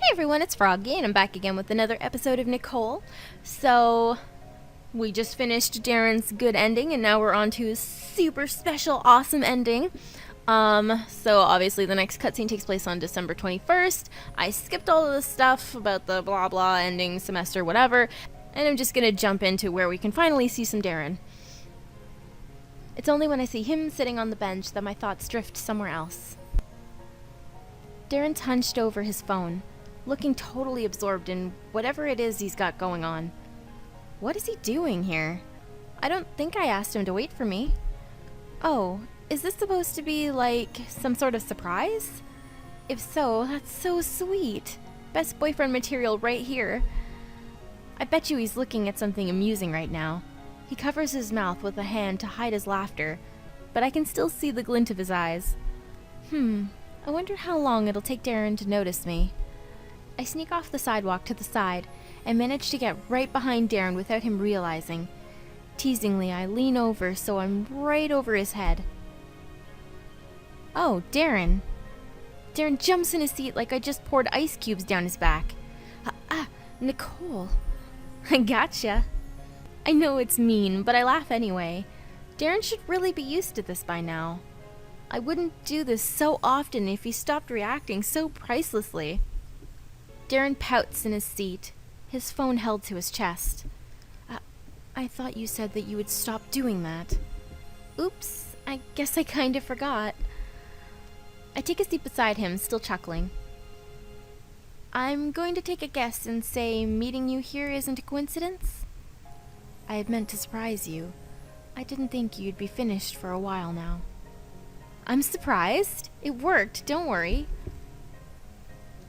Hey everyone, it's Froggy, and I'm back again with another episode of Nicole. So, we just finished Darren's good ending, and now we're on to his super special, awesome ending. So obviously the next cutscene takes place on December 21st. I skipped all of the stuff about the blah blah ending, semester, whatever, and I'm just gonna jump into where we can finally see some Darren. It's only when I see him sitting on the bench that my thoughts drift somewhere else. Darren's hunched over his phone, looking totally absorbed in whatever it is he's got going on. What is he doing here? I don't think I asked him to wait for me. Oh, is this supposed to be like some sort of surprise? If so, that's so sweet. Best boyfriend material right here. I bet you he's looking at something amusing right now. He covers his mouth with a hand to hide his laughter, but I can still see the glint of his eyes. I wonder how long it'll take Darren to notice me. I sneak off the sidewalk to the side and manage to get right behind Darren without him realizing. Teasingly, I lean over so I'm right over his head. Oh, Darren. Darren jumps in his seat like I just poured ice cubes down his back. Nicole. I gotcha. I know it's mean, but I laugh anyway. Darren should really be used to this by now. I wouldn't do this so often if he stopped reacting so pricelessly. Darren pouts in his seat, his phone held to his chest. I thought you said that you would stop doing that. Oops, I guess I kind of forgot. I take a seat beside him, still chuckling. I'm going to take a guess and say meeting you here isn't a coincidence? I had meant to surprise you. I didn't think you'd be finished for a while now. I'm surprised. It worked, don't worry.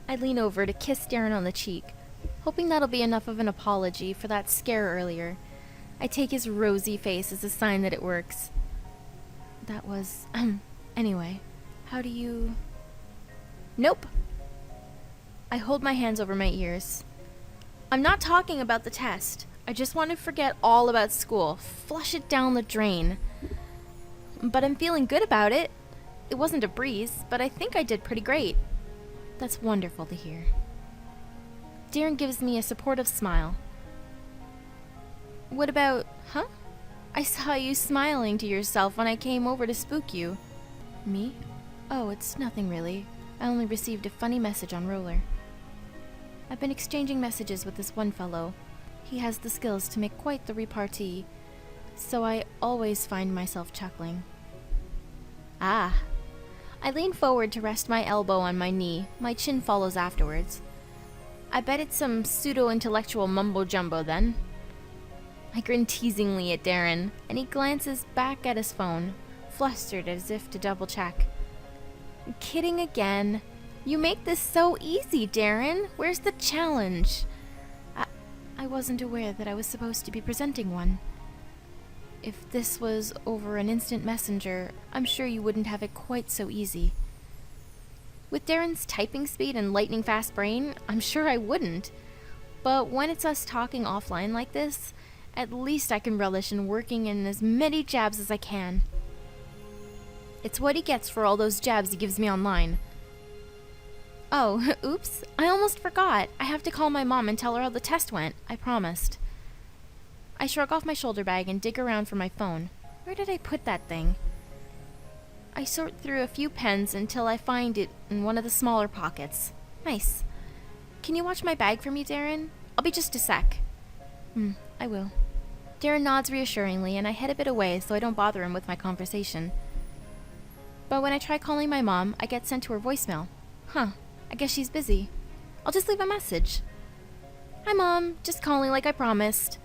I lean over to kiss Darren on the cheek, hoping that'll be enough of an apology for that scare earlier. I take his rosy face as a sign that it works. That was, anyway, how do you... Nope. I hold my hands over my ears. I'm not talking about the test. I just want to forget all about school, flush it down the drain. But I'm feeling good about it. It wasn't a breeze, but I think I did pretty great. That's wonderful to hear. Darren gives me a supportive smile. What about, huh? I saw you smiling to yourself when I came over to spook you. Me? Oh, it's nothing really. I only received a funny message on Roller. I've been exchanging messages with this one fellow. He has the skills to make quite the repartee, so I always find myself chuckling. Ah. I lean forward to rest my elbow on my knee. My chin follows afterwards. I bet it's some pseudo-intellectual mumbo-jumbo then. I grin teasingly at Darren, and he glances back at his phone, flustered as if to double-check. Kidding again. You make this so easy, Darren. Where's the challenge? I wasn't aware that I was supposed to be presenting one. If this was over an instant messenger, I'm sure you wouldn't have it quite so easy. With Darren's typing speed and lightning-fast brain, I'm sure I wouldn't. But when it's us talking offline like this, at least I can relish in working in as many jabs as I can. It's what he gets for all those jabs he gives me online. Oh, oops, I almost forgot. I have to call my mom and tell her how the test went. I promised. I shrug off my shoulder bag and dig around for my phone. Where did I put that thing? I sort through a few pens until I find it in one of the smaller pockets. Nice. Can you watch my bag for me, Darren? I'll be just a sec. I will. Darren nods reassuringly, and I head a bit away so I don't bother him with my conversation. But when I try calling my mom, I get sent to her voicemail. I guess she's busy. I'll just leave a message. Hi, Mom. Just calling like I promised.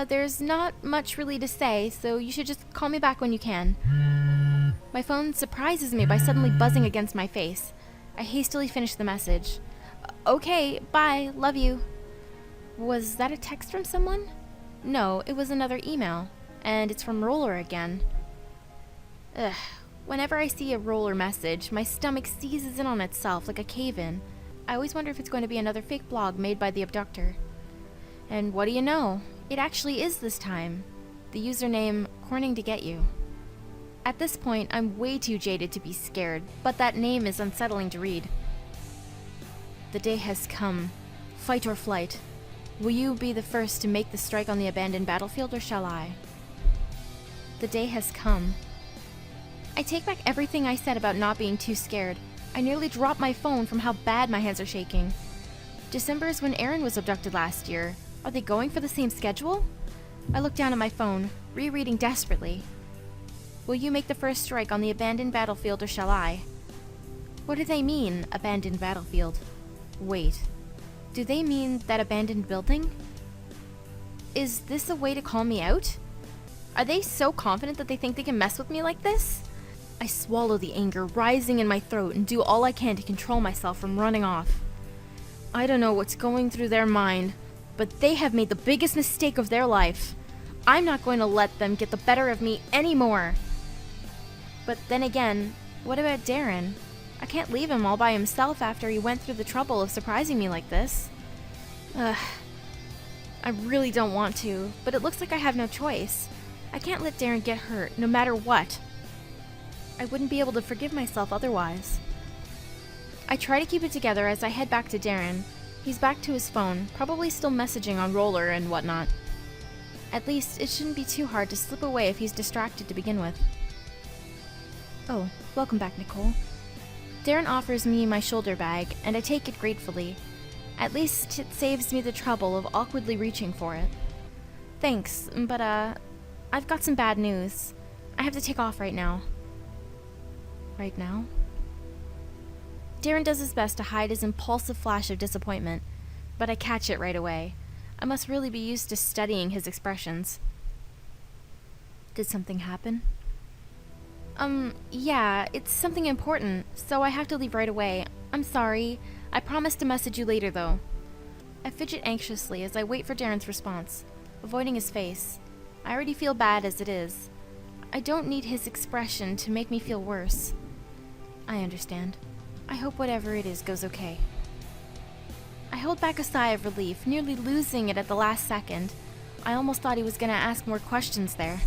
There's not much really to say, so you should just call me back when you can. My phone surprises me by suddenly buzzing against my face. I hastily finish the message. Okay, bye, love you. Was that a text from someone? No, it was another email, and it's from Roller again. Whenever I see a Roller message, my stomach seizes in on itself like a cave-in. I always wonder if it's going to be another fake blog made by the abductor. And what do you know? It actually is this time. The username, Corning to Get You. At this point, I'm way too jaded to be scared, but that name is unsettling to read. the day has come. Fight or flight. Will you be the first to make the strike on the abandoned battlefield, or shall I? The day has come. I take back everything I said about not being too scared. I nearly dropped my phone from how bad my hands are shaking. December is when Aaron was abducted last year. Are they going for the same schedule? I look down at my phone, rereading desperately. Will you make the first strike on the abandoned battlefield, or shall I? What do they mean, abandoned battlefield? Wait. Do they mean that abandoned building? Is this a way to call me out? Are they so confident that they think they can mess with me like this? I swallow the anger rising in my throat and do all I can to control myself from running off. I don't know what's going through their mind, but they have made the biggest mistake of their life. I'm not going to let them get the better of me anymore. But then again, what about Darren? I can't leave him all by himself after he went through the trouble of surprising me like this. I really don't want to, but it looks like I have no choice. I can't let Darren get hurt, no matter what. I wouldn't be able to forgive myself otherwise. I try to keep it together as I head back to Darren. He's back to his phone, probably still messaging on Roller and whatnot. At least, it shouldn't be too hard to slip away if he's distracted to begin with. Oh, welcome back, Nicole. Darren offers me my shoulder bag, and I take it gratefully. At least it saves me the trouble of awkwardly reaching for it. Thanks, but I've got some bad news. I have to take off right now. Right now? Darren does his best to hide his impulsive flash of disappointment, but I catch it right away. I must really be used to studying his expressions. Did something happen? Yeah, it's something important, so I have to leave right away. I'm sorry. I promise to message you later, though. I fidget anxiously as I wait for Darren's response, avoiding his face. I already feel bad as it is. I don't need his expression to make me feel worse. I understand. I hope whatever it is goes okay. I hold back a sigh of relief, nearly losing it at the last second. I almost thought he was going to ask more questions there.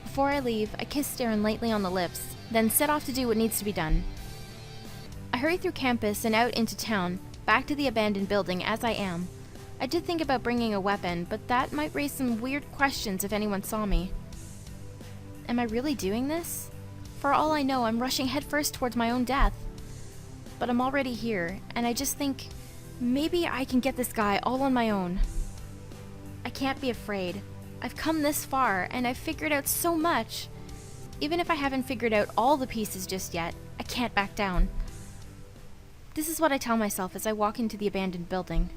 Before I leave, I kiss Darren lightly on the lips, then set off to do what needs to be done. I hurry through campus and out into town, back to the abandoned building as I am. I did think about bringing a weapon, but that might raise some weird questions if anyone saw me. Am I really doing this? For all I know, I'm rushing headfirst towards my own death. But I'm already here, and I just think, maybe I can get this guy all on my own. I can't be afraid. I've come this far, and I've figured out so much. Even if I haven't figured out all the pieces just yet, I can't back down. This is what I tell myself as I walk into the abandoned building.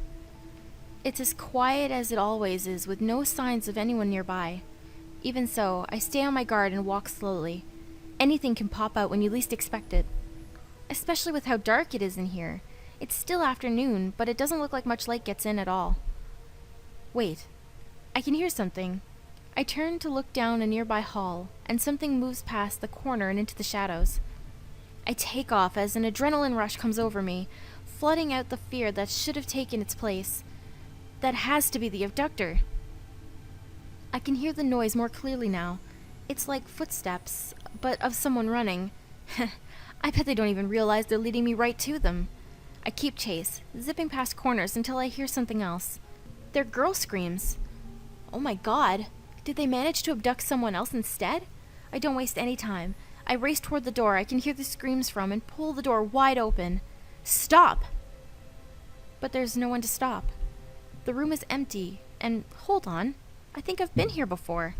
It's as quiet as it always is, with no signs of anyone nearby. Even so, I stay on my guard and walk slowly. Anything can pop out when you least expect it. Especially with how dark it is in here. It's still afternoon, but it doesn't look like much light gets in at all. Wait. I can hear something. I turn to look down a nearby hall, and something moves past the corner and into the shadows. I take off as an adrenaline rush comes over me, flooding out the fear that should have taken its place. That has to be the abductor. I can hear the noise more clearly now. It's like footsteps, but of someone running. I bet they don't even realize they're leading me right to them. I keep chase, zipping past corners until I hear something else. They're girl screams. Oh my god, did they manage to abduct someone else instead? I don't waste any time. I race toward the door I can hear the screams from and pull the door wide open. Stop! But there's no one to stop. The room is empty, and hold on, I think I've been here before.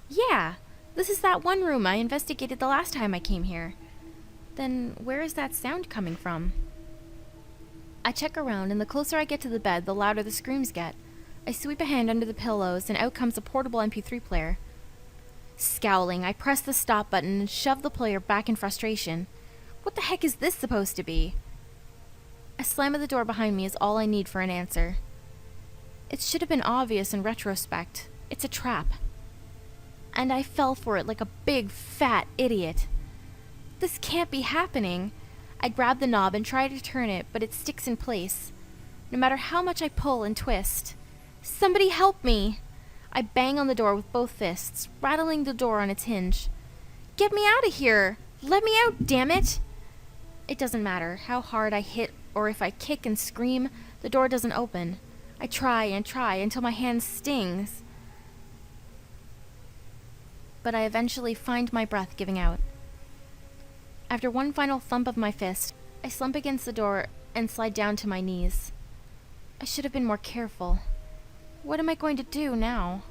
Yeah, this is that one room I investigated the last time I came here. Then where is that sound coming from? I check around, and the closer I get to the bed, the louder the screams get. I sweep a hand under the pillows, and out comes a portable MP3 player. Scowling, I press the stop button and shove the player back in frustration. What the heck is this supposed to be? A slam of the door behind me is all I need for an answer. It should have been obvious in retrospect. It's a trap. And I fell for it like a big, fat idiot. This can't be happening. I grab the knob and try to turn it, but it sticks in place. No matter how much I pull and twist. Somebody help me! I bang on the door with both fists, rattling the door on its hinge. Get me out of here! Let me out, damn it! It doesn't matter how hard I hit or if I kick and scream, the door doesn't open. I try and try until my hand stings. But I eventually find my breath giving out. After one final thump of my fist, I slump against the door and slide down to my knees. I should have been more careful. What am I going to do now?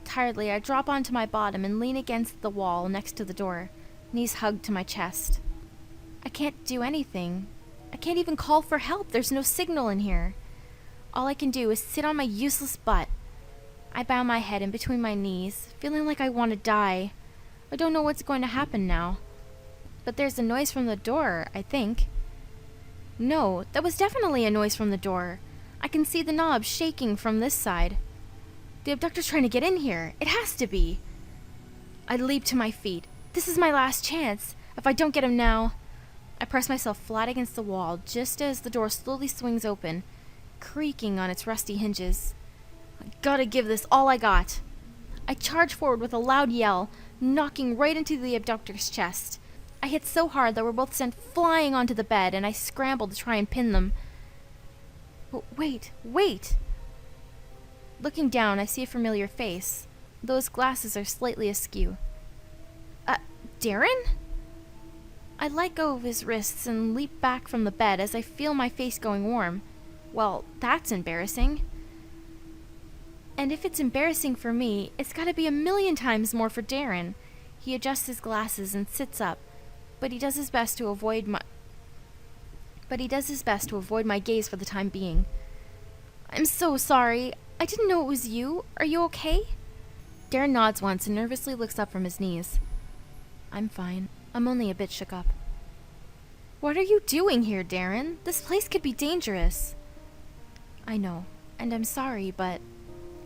Tiredly, I drop onto my bottom and lean against the wall next to the door, knees hugged to my chest. I can't do anything. I can't even call for help. There's no signal in here. All I can do is sit on my useless butt. I bow my head in between my knees, feeling like I want to die. I don't know what's going to happen now. But there's a noise from the door, I think. No, that was definitely a noise from the door. I can see the knob shaking from this side. The abductor's trying to get in here. It has to be. I leap to my feet. This is my last chance. If I don't get him now... I press myself flat against the wall just as the door slowly swings open, creaking on its rusty hinges. I gotta give this all I got. I charge forward with a loud yell, knocking right into the abductor's chest. I hit so hard that we're both sent flying onto the bed, and I scramble to try and pin them. But wait! Looking down, I see a familiar face. Those glasses are slightly askew. Darren? I let go of his wrists and leap back from the bed as I feel my face going warm. Well, that's embarrassing. And if it's embarrassing for me, it's gotta be a million times more for Darren. He adjusts his glasses and sits up, but he does his best to avoid my gaze for the time being. I'm so sorry. I didn't know it was you. Are you okay? Darren nods once and nervously looks up from his knees. I'm fine. I'm only a bit shook up. What are you doing here, Darren? This place could be dangerous. I know, and I'm sorry, but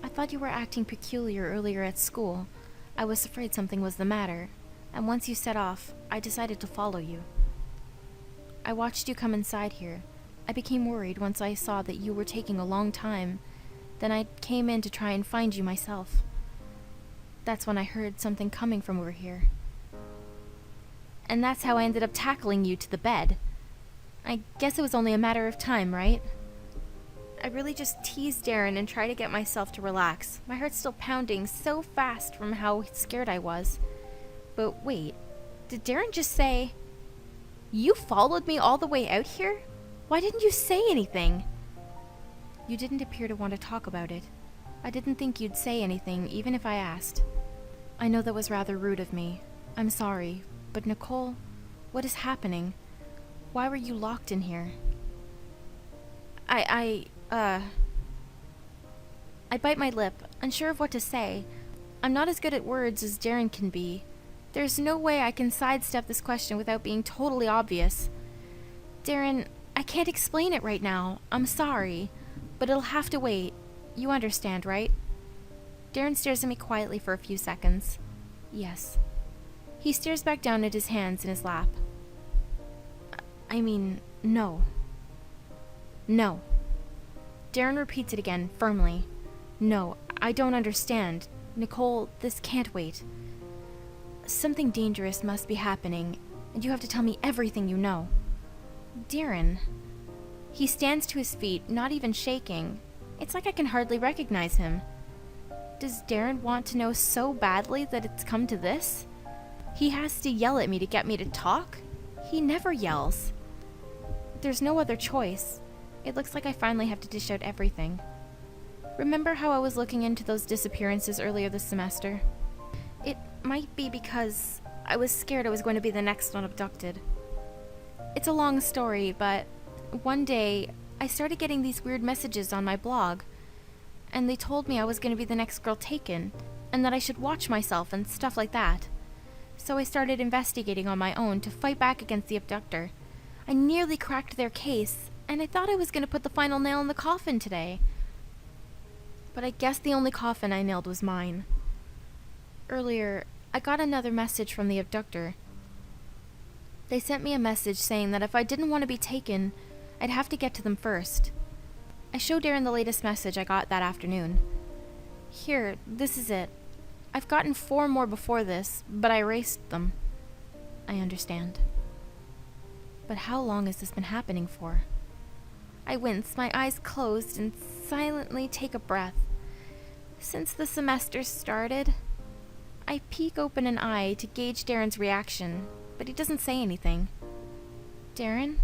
I thought you were acting peculiar earlier at school. I was afraid something was the matter, and once you set off, I decided to follow you. I watched you come inside here. I became worried once I saw that you were taking a long time. Then I came in to try and find you myself. That's when I heard something coming from over here. And that's how I ended up tackling you to the bed. I guess it was only a matter of time, right? I really just teased Darren and tried to get myself to relax. My heart's still pounding so fast from how scared I was. But wait, did Darren just say, "You followed me all the way out here? Why didn't you say anything?" You didn't appear to want to talk about it. I didn't think you'd say anything, even if I asked. I know that was rather rude of me. I'm sorry. But Nicole, what is happening? Why were you locked in here? I bite my lip, unsure of what to say. I'm not as good at words as Darren can be. There's no way I can sidestep this question without being totally obvious. Darren, I can't explain it right now. I'm sorry, but it'll have to wait. You understand, right? Darren stares at me quietly for a few seconds. Yes. He stares back down at his hands in his lap. I mean, no. No. Darren repeats it again, firmly. No, I don't understand. Nicole, this can't wait. Something dangerous must be happening, and you have to tell me everything you know. Darren. He stands to his feet, not even shaking. It's like I can hardly recognize him. Does Darren want to know so badly that it's come to this? He has to yell at me to get me to talk? He never yells. There's no other choice. It looks like I finally have to dish out everything. Remember how I was looking into those disappearances earlier this semester? It might be because I was scared I was going to be the next one abducted. It's a long story, but one day I started getting these weird messages on my blog, and they told me I was going to be the next girl taken, and that I should watch myself and stuff like that. So I started investigating on my own to fight back against the abductor. I nearly cracked their case, and I thought I was going to put the final nail in the coffin today. But I guess the only coffin I nailed was mine. Earlier, I got another message from the abductor. They sent me a message saying that if I didn't want to be taken, I'd have to get to them first. I showed Darren the latest message I got that afternoon. Here, this is it. I've gotten 4 more before this, but I erased them. I understand. But how long has this been happening for? I wince, my eyes closed, and silently take a breath. Since the semester started, I peek open an eye to gauge Darren's reaction, but he doesn't say anything. Darren?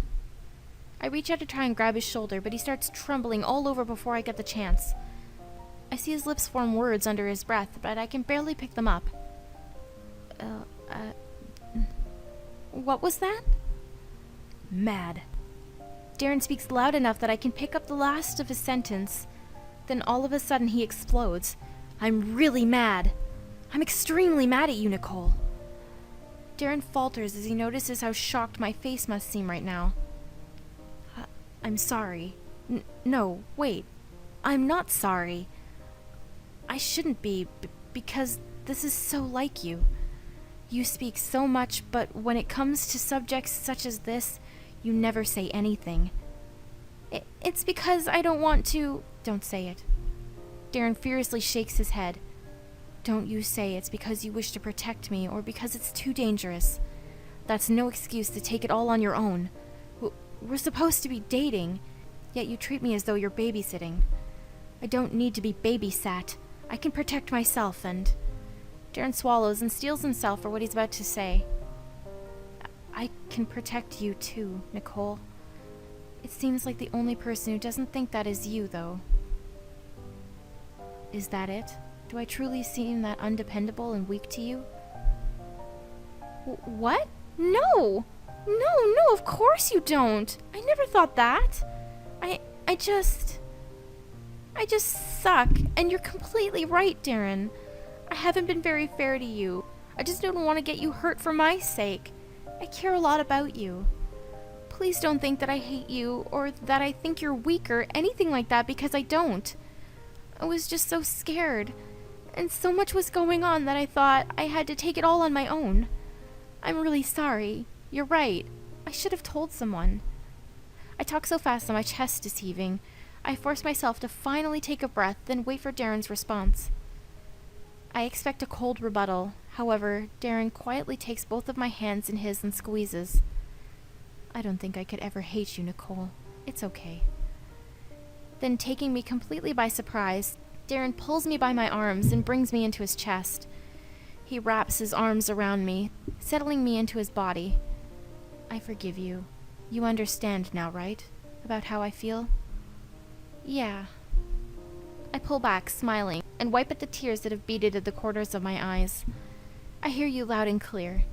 I reach out to try and grab his shoulder, but he starts trembling all over before I get the chance. I see his lips form words under his breath, but I can barely pick them up. What was that? Mad. Darren speaks loud enough that I can pick up the last of his sentence. Then all of a sudden he explodes. I'm really mad. I'm extremely mad at you, Nicole. Darren falters as he notices how shocked my face must seem right now. I'm sorry. No, wait. I'm not sorry. I shouldn't be, because this is so like you. You speak so much, but when it comes to subjects such as this, you never say anything. It's because I don't want to... Don't say it. Darren furiously shakes his head. Don't you say it's because you wish to protect me or because it's too dangerous. That's no excuse to take it all on your own. We're supposed to be dating, yet you treat me as though you're babysitting. I don't need to be babysat. I can protect myself and... Darren swallows and steels himself for what he's about to say. I can protect you too, Nicole. It seems like the only person who doesn't think that is you, though. Is that it? Do I truly seem that undependable and weak to you? What? No! No, of course you don't! I never thought that! I just suck, and you're completely right, Darren. I haven't been very fair to you. I just don't want to get you hurt for my sake. I care a lot about you. Please don't think that I hate you, or that I think you're weak or anything like that, because I don't. I was just so scared, and so much was going on that I thought I had to take it all on my own. I'm really sorry. You're right. I should have told someone. I talk so fast that my chest is heaving. I force myself to finally take a breath, then wait for Darren's response. I expect a cold rebuttal. However, Darren quietly takes both of my hands in his and squeezes. I don't think I could ever hate you, Nicole. It's okay. Then, taking me completely by surprise, Darren pulls me by my arms and brings me into his chest. He wraps his arms around me, settling me into his body. I forgive you. You understand now, right? About how I feel? Yeah. I pull back, smiling, and wipe at the tears that have beaded at the corners of my eyes. I hear you loud and clear.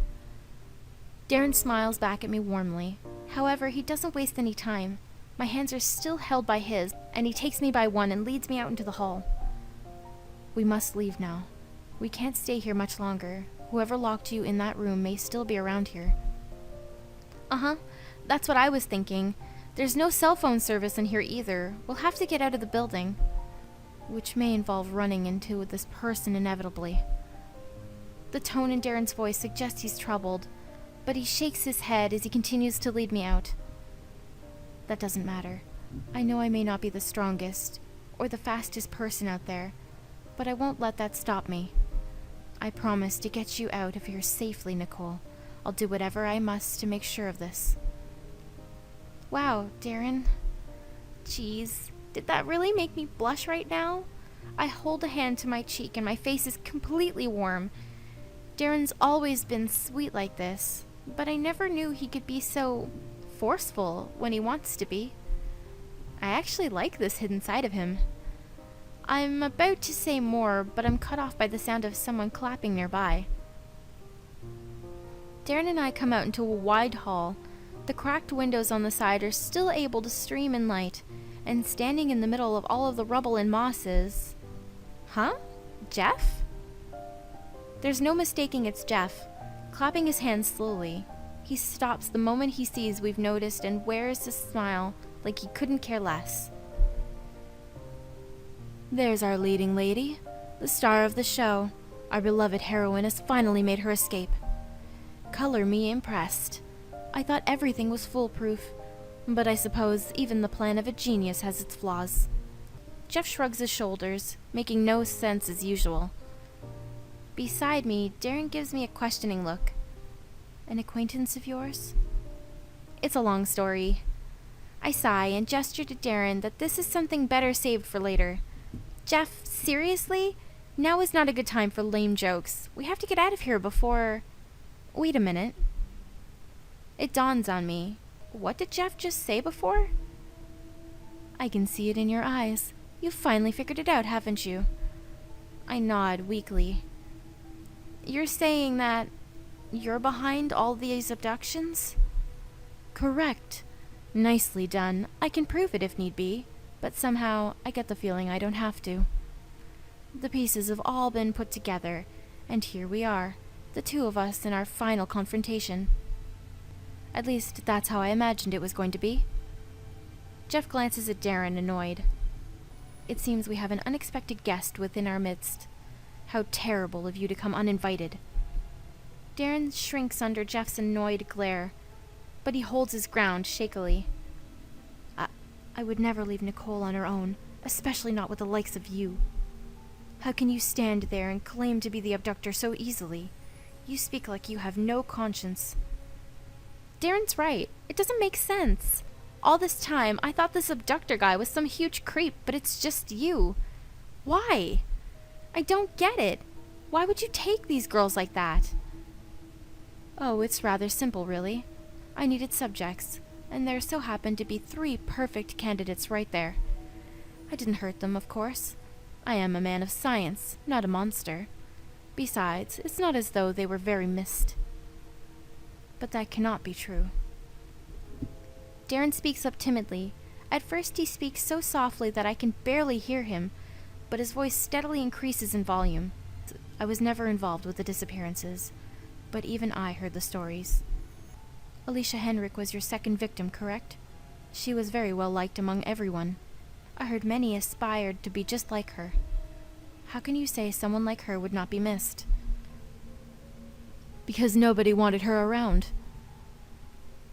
Darren smiles back at me warmly. However, he doesn't waste any time. My hands are still held by his, and he takes me by one and leads me out into the hall. We must leave now. We can't stay here much longer. Whoever locked you in that room may still be around here. That's what I was thinking. There's no cell phone service in here either. We'll have to get out of the building. Which may involve running into this person inevitably. The tone in Darren's voice suggests he's troubled, but he shakes his head as he continues to lead me out. That doesn't matter. I know I may not be the strongest, or the fastest person out there, but I won't let that stop me. I promise to get you out of here safely, Nicole. I'll do whatever I must to make sure of this. Wow, Darren. Jeez, did that really make me blush right now? I hold a hand to my cheek and my face is completely warm. Darren's always been sweet like this, but I never knew he could be so forceful when he wants to be. I actually like this hidden side of him. I'm about to say more, but I'm cut off by the sound of someone clapping nearby. Darren and I come out into a wide hall. The cracked windows on the side are still able to stream in light, and standing in the middle of all of the rubble and moss is... Huh? Jeff? There's no mistaking it's Jeff, clapping his hands slowly. He stops the moment he sees we've noticed and wears a smile like he couldn't care less. There's our leading lady, the star of the show. Our beloved heroine has finally made her escape. Color me impressed. I thought everything was foolproof, but I suppose even the plan of a genius has its flaws. Jeff shrugs his shoulders, making no sense as usual. Beside me, Darren gives me a questioning look. An acquaintance of yours? It's a long story. I sigh and gesture to Darren that this is something better saved for later. Jeff, seriously? Now is not a good time for lame jokes. We have to get out of here before... Wait a minute. It dawns on me. What did Jeff just say before? I can see it in your eyes. You've finally figured it out, haven't you? I nod weakly. You're saying that you're behind all these abductions? Correct. Nicely done. I can prove it if need be, but somehow I get the feeling I don't have to. The pieces have all been put together, and here we are, the two of us in our final confrontation. At least, that's how I imagined it was going to be. Jeff glances at Darren, annoyed. It seems we have an unexpected guest within our midst. How terrible of you to come uninvited. Darren shrinks under Jeff's annoyed glare, but he holds his ground shakily. I would never leave Nicole on her own, especially not with the likes of you. How can you stand there and claim to be the abductor so easily? You speak like you have no conscience. Darren's right. It doesn't make sense. All this time, I thought this abductor guy was some huge creep, but it's just you. Why? I don't get it. Why would you take these girls like that? Oh, it's rather simple, really. I needed subjects, and there so happened to be 3 perfect candidates right there. I didn't hurt them, of course. I am a man of science, not a monster. Besides, it's not as though they were very missed. But that cannot be true. Darren speaks up timidly. At first he speaks so softly that I can barely hear him, but his voice steadily increases in volume. I was never involved with the disappearances, but even I heard the stories. Alicia Henrik was your second victim, correct? She was very well liked among everyone. I heard many aspired to be just like her. How can you say someone like her would not be missed? Because nobody wanted her around.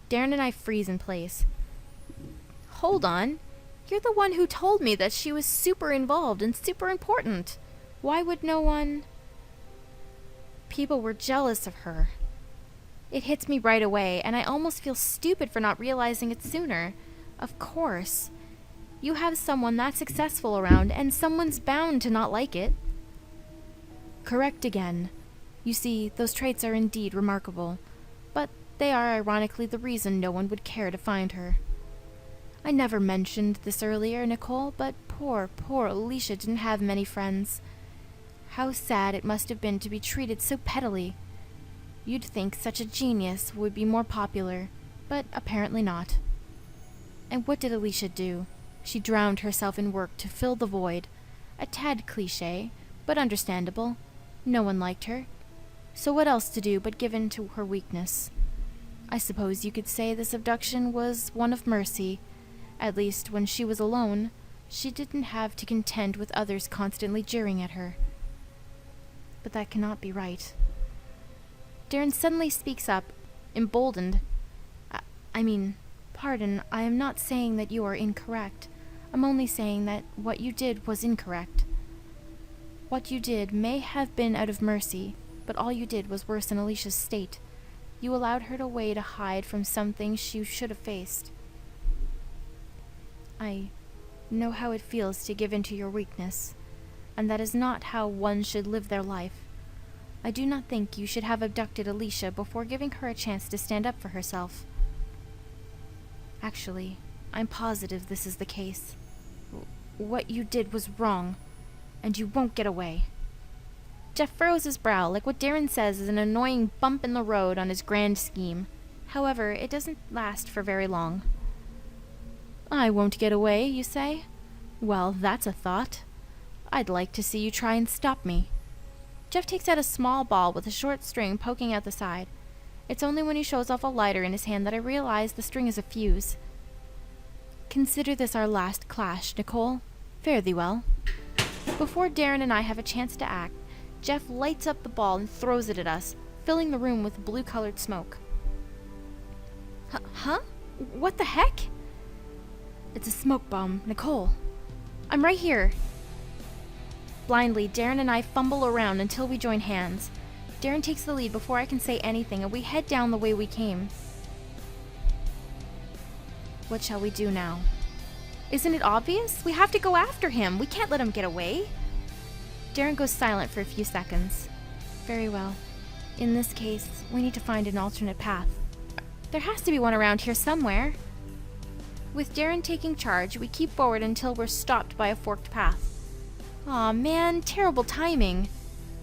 Darren and I freeze in place. Hold on. You're the one who told me that she was super involved and super important. Why would no one... People were jealous of her. It hits me right away, and I almost feel stupid for not realizing it sooner. Of course. You have someone that successful around, and someone's bound to not like it. Correct again. You see, those traits are indeed remarkable, but they are ironically the reason no one would care to find her. I never mentioned this earlier, Nicole, but poor Alicia didn't have many friends. How sad it must have been to be treated so pettily. You'd think such a genius would be more popular, but apparently not. And what did Alicia do? She drowned herself in work to fill the void. A tad cliché, but understandable. No one liked her. So what else to do but give in to her weakness? I suppose you could say this abduction was one of mercy. At least when she was alone, she didn't have to contend with others constantly jeering at her. But that cannot be right. Darren suddenly speaks up, emboldened. Pardon, I am not saying that you are incorrect. I'm only saying that what you did was incorrect. What you did may have been out of mercy, but all you did was worsen Alicia's state. You allowed her to way to hide from something she should have faced. I know how it feels to give in to your weakness, and that is not how one should live their life. I do not think you should have abducted Alicia before giving her a chance to stand up for herself. Actually, I'm positive this is the case. What you did was wrong, and you won't get away. Jeff furrows his brow, like what Darren says is an annoying bump in the road on his grand scheme. However, it doesn't last for very long. I won't get away, you say? Well, that's a thought. I'd like to see you try and stop me. Jeff takes out a small ball with a short string poking out the side. It's only when he shows off a lighter in his hand that I realize the string is a fuse. Consider this our last clash, Nicole. Fare thee well. Before Darren and I have a chance to act, Jeff lights up the ball and throws it at us, filling the room with blue-colored smoke. Huh? What the heck? It's a smoke bomb, Nicole. I'm right here. Blindly, Darren and I fumble around until we join hands. Darren takes the lead before I can say anything, and we head down the way we came. What shall we do now? Isn't it obvious? We have to go after him. We can't let him get away. Darren goes silent for a few seconds. Very well. In this case, we need to find an alternate path. There has to be one around here somewhere. With Darren taking charge, we keep forward until we're stopped by a forked path. Aw, man, terrible timing.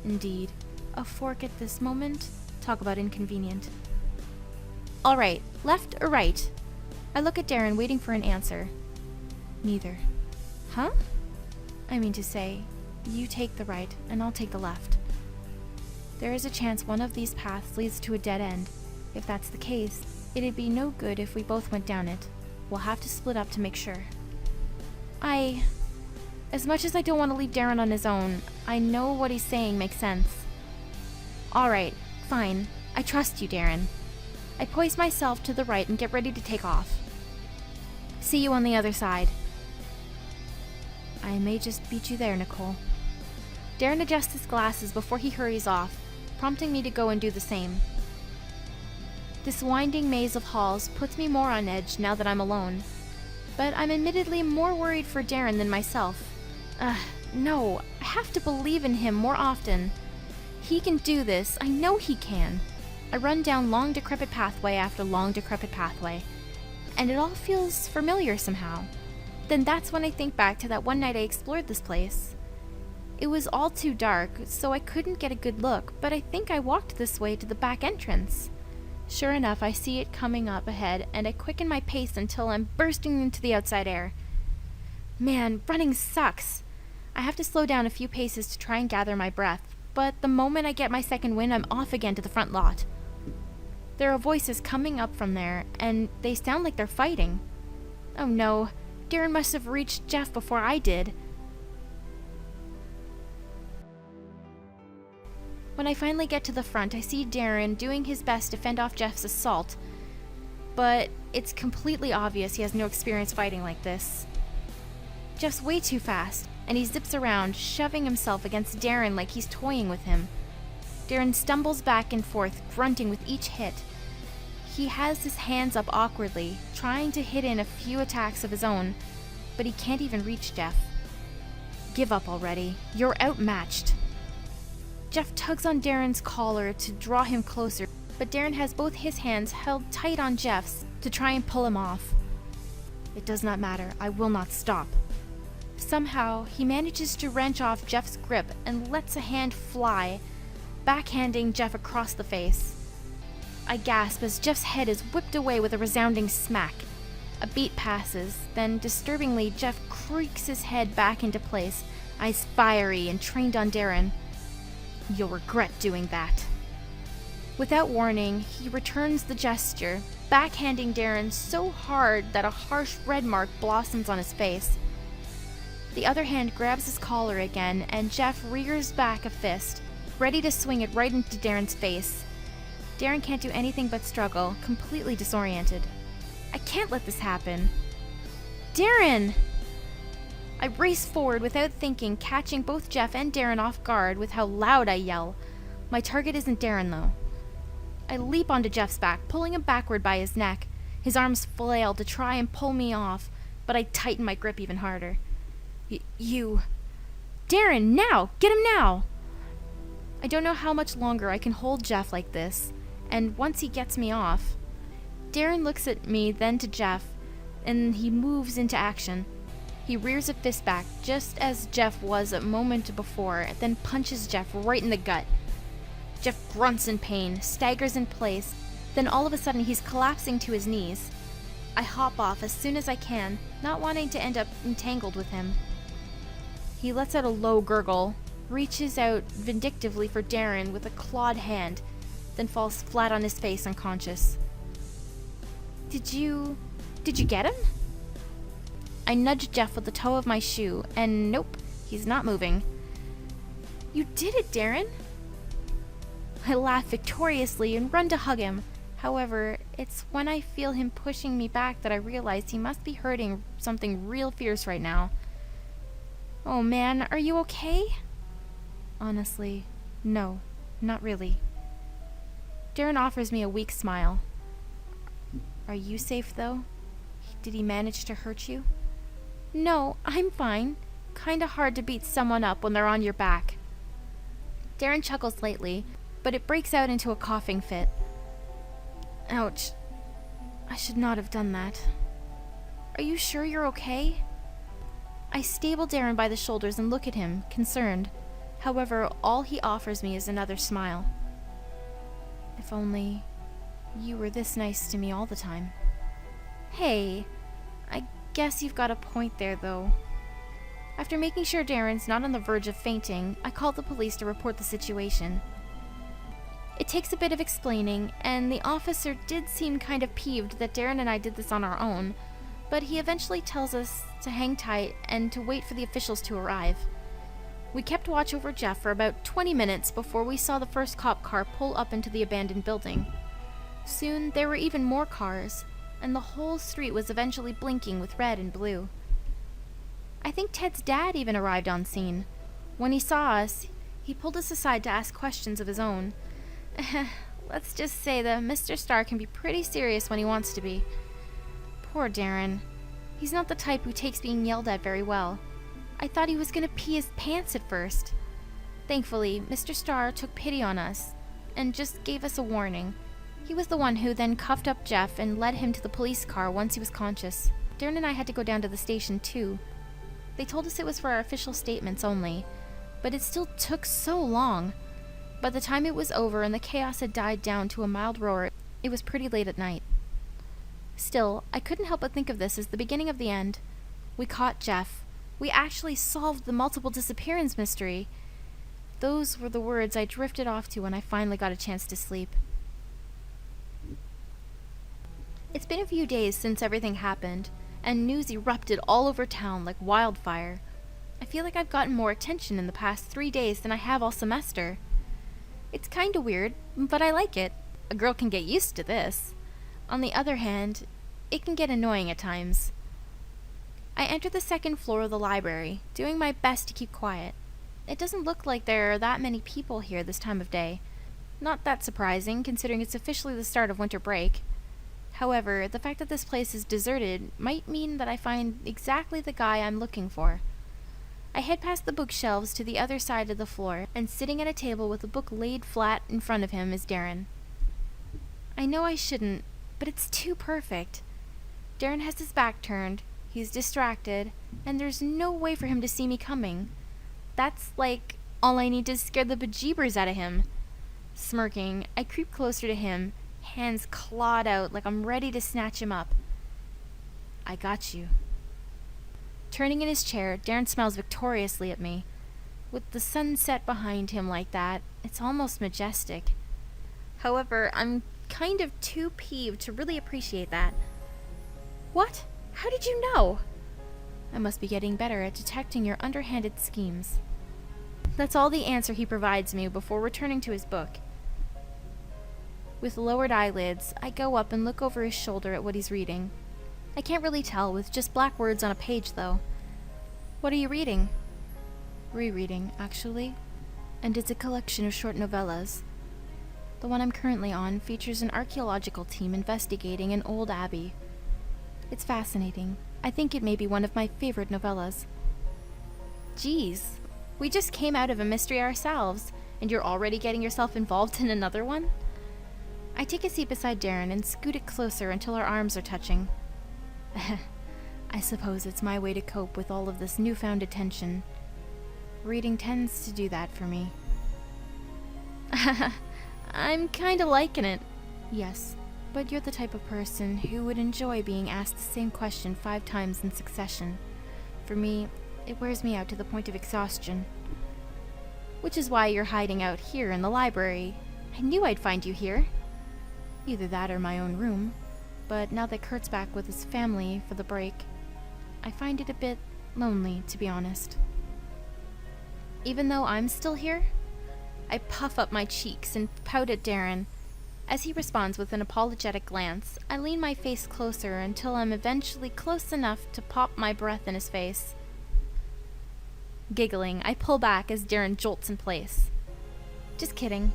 Indeed. A fork at this moment? Talk about inconvenient. All right, left or right? I look at Darren, waiting for an answer. Neither. Huh? I mean to say, you take the right, and I'll take the left. There is a chance one of these paths leads to a dead end. If that's the case, it'd be no good if we both went down it. We'll have to split up to make sure. As much as I don't want to leave Darren on his own, I know what he's saying makes sense. Alright, fine. I trust you, Darren. I poise myself to the right and get ready to take off. See you on the other side. I may just beat you there, Nicole. Darren adjusts his glasses before he hurries off, prompting me to go and do the same. This winding maze of halls puts me more on edge now that I'm alone. But I'm admittedly more worried for Darren than myself. No, I have to believe in him more often. He can do this, I know he can. I run down long decrepit pathway after long decrepit pathway, and it all feels familiar somehow. Then that's when I think back to that one night I explored this place. It was all too dark, so I couldn't get a good look, but I think I walked this way to the back entrance. Sure enough, I see it coming up ahead, and I quicken my pace until I'm bursting into the outside air. Man, running sucks. I have to slow down a few paces to try and gather my breath, but the moment I get my second wind, I'm off again to the front lot. There are voices coming up from there, and they sound like they're fighting. Oh no, Darren must have reached Jeff before I did. When I finally get to the front, I see Darren doing his best to fend off Jeff's assault, but it's completely obvious he has no experience fighting like this. Jeff's way too fast, and he zips around, shoving himself against Darren like he's toying with him. Darren stumbles back and forth, grunting with each hit. He has his hands up awkwardly, trying to hit in a few attacks of his own, but he can't even reach Jeff. Give up already. You're outmatched. Jeff tugs on Darren's collar to draw him closer, but Darren has both his hands held tight on Jeff's to try and pull him off. It does not matter. I will not stop. Somehow, he manages to wrench off Jeff's grip and lets a hand fly, backhanding Jeff across the face. I gasp as Jeff's head is whipped away with a resounding smack. A beat passes, then disturbingly, Jeff creaks his head back into place, eyes fiery and trained on Darren. You'll regret doing that. Without warning, he returns the gesture, backhanding Darren so hard that a harsh red mark blossoms on his face. The other hand grabs his collar again, and Jeff rears back a fist, ready to swing it right into Darren's face. Darren can't do anything but struggle, completely disoriented. I can't let this happen. Darren! I race forward without thinking, catching both Jeff and Darren off guard with how loud I yell. My target isn't Darren, though. I leap onto Jeff's back, pulling him backward by his neck. His arms flail to try and pull me off, but I tighten my grip even harder. You... Darren, now! Get him now! I don't know how much longer I can hold Jeff like this, and once he gets me off... Darren looks at me, then to Jeff, and he moves into action. He rears a fist back, just as Jeff was a moment before, then punches Jeff right in the gut. Jeff grunts in pain, staggers in place, then all of a sudden he's collapsing to his knees. I hop off as soon as I can, not wanting to end up entangled with him. He lets out a low gurgle, reaches out vindictively for Darren with a clawed hand, then falls flat on his face unconscious. Did you get him? I nudge Jeff with the toe of my shoe, and nope, he's not moving. You did it, Darren! I laugh victoriously and run to hug him. However, it's when I feel him pushing me back that I realize he must be hurting something real fierce right now. Oh man, are you okay? Honestly, no, not really. Darren offers me a weak smile. Are you safe, though? He Did he manage to hurt you? No, I'm fine. Kinda hard to beat someone up when they're on your back. Darren chuckles lightly, but it breaks out into a coughing fit. Ouch. I should not have done that. Are you sure you're okay? I stable Darren by the shoulders and look at him, concerned. However, all he offers me is another smile. If only you were this nice to me all the time. Hey, I guess you've got a point there, though. After making sure Darren's not on the verge of fainting, I called the police to report the situation. It takes a bit of explaining, and the officer did seem kind of peeved that Darren and I did this on our own, but he eventually tells us to hang tight and to wait for the officials to arrive. We kept watch over Jeff for about 20 minutes before we saw the first cop car pull up into the abandoned building. Soon, there were even more cars, and the whole street was eventually blinking with red and blue. I think Ted's dad even arrived on scene. When he saw us, he pulled us aside to ask questions of his own. Let's just say that Mr. Starr can be pretty serious when he wants to be. Poor Darren. He's not the type who takes being yelled at very well. I thought he was going to pee his pants at first. Thankfully, Mr. Starr took pity on us and just gave us a warning. He was the one who then cuffed up Jeff and led him to the police car once he was conscious. Darren and I had to go down to the station too. They told us it was for our official statements only, but it still took so long. By the time it was over and the chaos had died down to a mild roar, it was pretty late at night. Still, I couldn't help but think of this as the beginning of the end. We caught Jeff. We actually solved the multiple disappearance mystery. Those were the words I drifted off to when I finally got a chance to sleep. It's been a few days since everything happened, and news erupted all over town like wildfire. I feel like I've gotten more attention in the past 3 days than I have all semester. It's kinda weird, but I like it. A girl can get used to this. On the other hand, it can get annoying at times. I entered the second floor of the library, doing my best to keep quiet. It doesn't look like there are that many people here this time of day. Not that surprising, considering it's officially the start of winter break. However, the fact that this place is deserted might mean that I find exactly the guy I'm looking for. I head past the bookshelves to the other side of the floor, and sitting at a table with a book laid flat in front of him is Darren. I know I shouldn't, but it's too perfect. Darren has his back turned, he's distracted, and there's no way for him to see me coming. That's like all I need to scare the bejeebers out of him. Smirking, I creep closer to him, hands clawed out like I'm ready to snatch him up. I got you. Turning in his chair, Darren smiles victoriously at me. With the sunset behind him like that, it's almost majestic. However, I'm kind of too peeved to really appreciate that. What? How did you know? I must be getting better at detecting your underhanded schemes. That's all the answer he provides me before returning to his book. With lowered eyelids, I go up and look over his shoulder at what he's reading. I can't really tell with just black words on a page, though. What are you reading? Rereading, actually. And it's a collection of short novellas. The one I'm currently on features an archaeological team investigating an old abbey. It's fascinating. I think it may be one of my favorite novellas. Geez, we just came out of a mystery ourselves, and you're already getting yourself involved in another one? I take a seat beside Darren and scoot it closer until our arms are touching. I suppose it's my way to cope with all of this newfound attention. Reading tends to do that for me. I'm kinda liking it. Yes, but you're the type of person who would enjoy being asked the same question 5 times in succession. For me, it wears me out to the point of exhaustion. Which is why you're hiding out here in the library. I knew I'd find you here. Either that or my own room. But now that Kurt's back with his family for the break, I find it a bit lonely, to be honest. Even though I'm still here, I puff up my cheeks and pout at Darren. As he responds with an apologetic glance, I lean my face closer until I'm eventually close enough to pop my breath in his face. Giggling, I pull back as Darren jolts in place. Just kidding.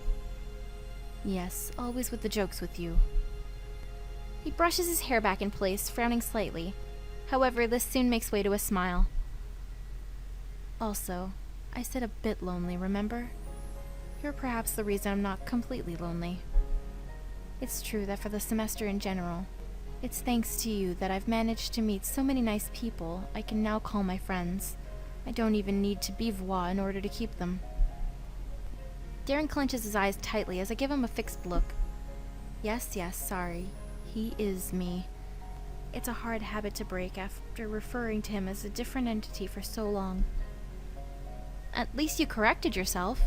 Yes, always with the jokes with you. He brushes his hair back in place, frowning slightly. However, this soon makes way to a smile. Also, I said a bit lonely, remember? You're perhaps the reason I'm not completely lonely. It's true that for the semester in general, it's thanks to you that I've managed to meet so many nice people I can now call my friends. I don't even need to be voix in order to keep them. Darren clenches his eyes tightly as I give him a fixed look. Yes, sorry. He is me. It's a hard habit to break after referring to him as a different entity for so long. At least you corrected yourself.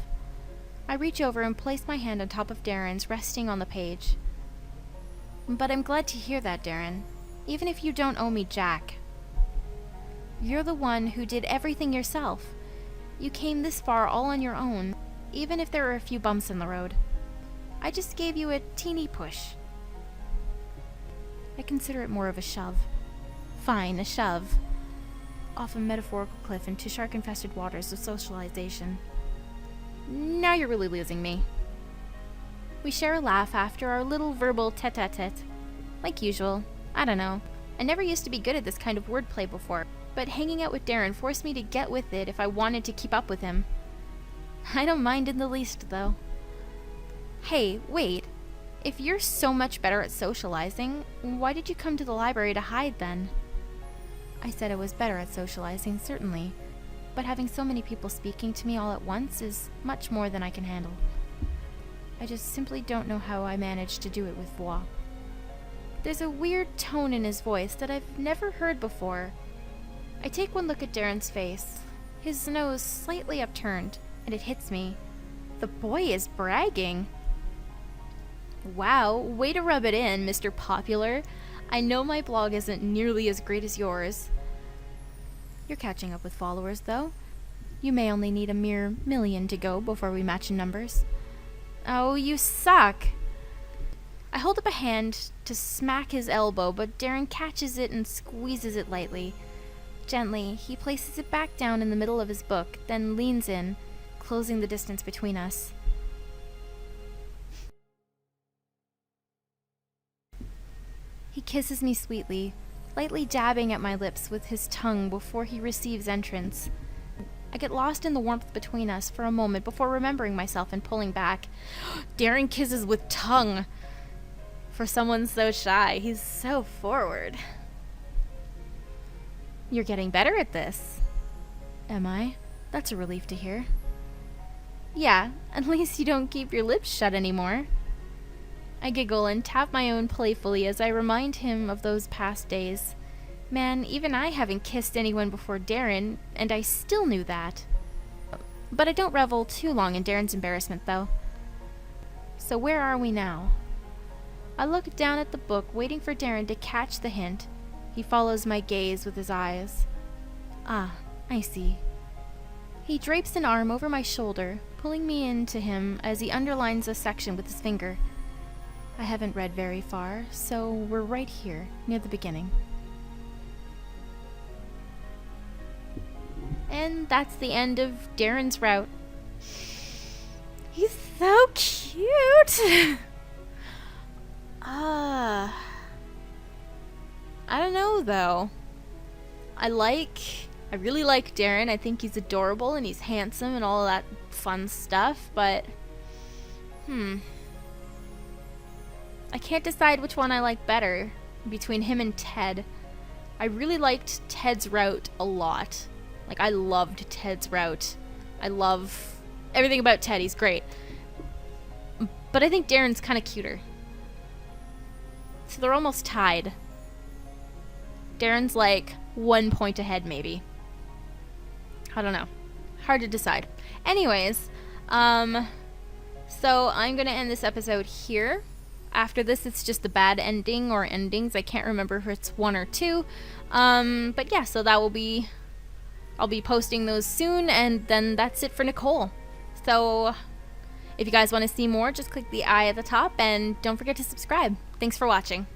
I reach over and place my hand on top of Darren's, resting on the page. But I'm glad to hear that, Darren, even if you don't owe me jack. You're the one who did everything yourself. You came this far all on your own, even if there were a few bumps in the road. I just gave you a teeny push. I consider it more of a shove. Fine, a shove. Off a metaphorical cliff into shark-infested waters of socialization. Now you're really losing me. We share a laugh after our little verbal tete-a-tete. Like usual. I don't know. I never used to be good at this kind of wordplay before, but hanging out with Darren forced me to get with it if I wanted to keep up with him. I don't mind in the least, though. Hey, wait. If you're so much better at socializing, why did you come to the library to hide then? I said I was better at socializing, certainly, but having so many people speaking to me all at once is much more than I can handle. I just simply don't know how I managed to do it with voix. There's a weird tone in his voice that I've never heard before. I take one look at Darren's face, his nose slightly upturned, and it hits me. The boy is bragging. Wow, way to rub it in, Mr. Popular. I know my blog isn't nearly as great as yours. You're catching up with followers, though. You may only need a mere 1,000,000 to go before we match in numbers. Oh, you suck! I hold up a hand to smack his elbow, but Darren catches it and squeezes it lightly. Gently, he places it back down in the middle of his book, then leans in, closing the distance between us. He kisses me sweetly, lightly dabbing at my lips with his tongue before he receives entrance. I get lost in the warmth between us for a moment before remembering myself and pulling back. Darren kisses with tongue! For someone so shy, he's so forward. You're getting better at this. Am I? That's a relief to hear. Yeah, at least you don't keep your lips shut anymore. I giggle and tap my own playfully as I remind him of those past days. Man, even I haven't kissed anyone before Darren, and I still knew that. But I don't revel too long in Darren's embarrassment, though. So where are we now? I look down at the book, waiting for Darren to catch the hint. He follows my gaze with his eyes. Ah, I see. He drapes an arm over my shoulder, pulling me into him as he underlines a section with his finger. I haven't read very far, so we're right here, near the beginning. And that's the end of Darren's route. He's so cute! I don't know, though. I really like Darren. I think he's adorable and he's handsome and all that fun stuff, but I can't decide which one I like better between him and Ted. I really liked Ted's route a lot. Like, I loved Ted's route. I love everything about Ted. He's great. But I think Darren's kind of cuter. So they're almost tied. Darren's like 1 point ahead, maybe. I don't know. Hard to decide. Anyways, so I'm gonna end this episode here. After this, it's just a bad ending or endings. I can't remember if it's 1 or 2. But yeah, so that will be... I'll be posting those soon, and then that's it for Nicole. So if you guys want to see more, just click the I at the top, and don't forget to subscribe. Thanks for watching.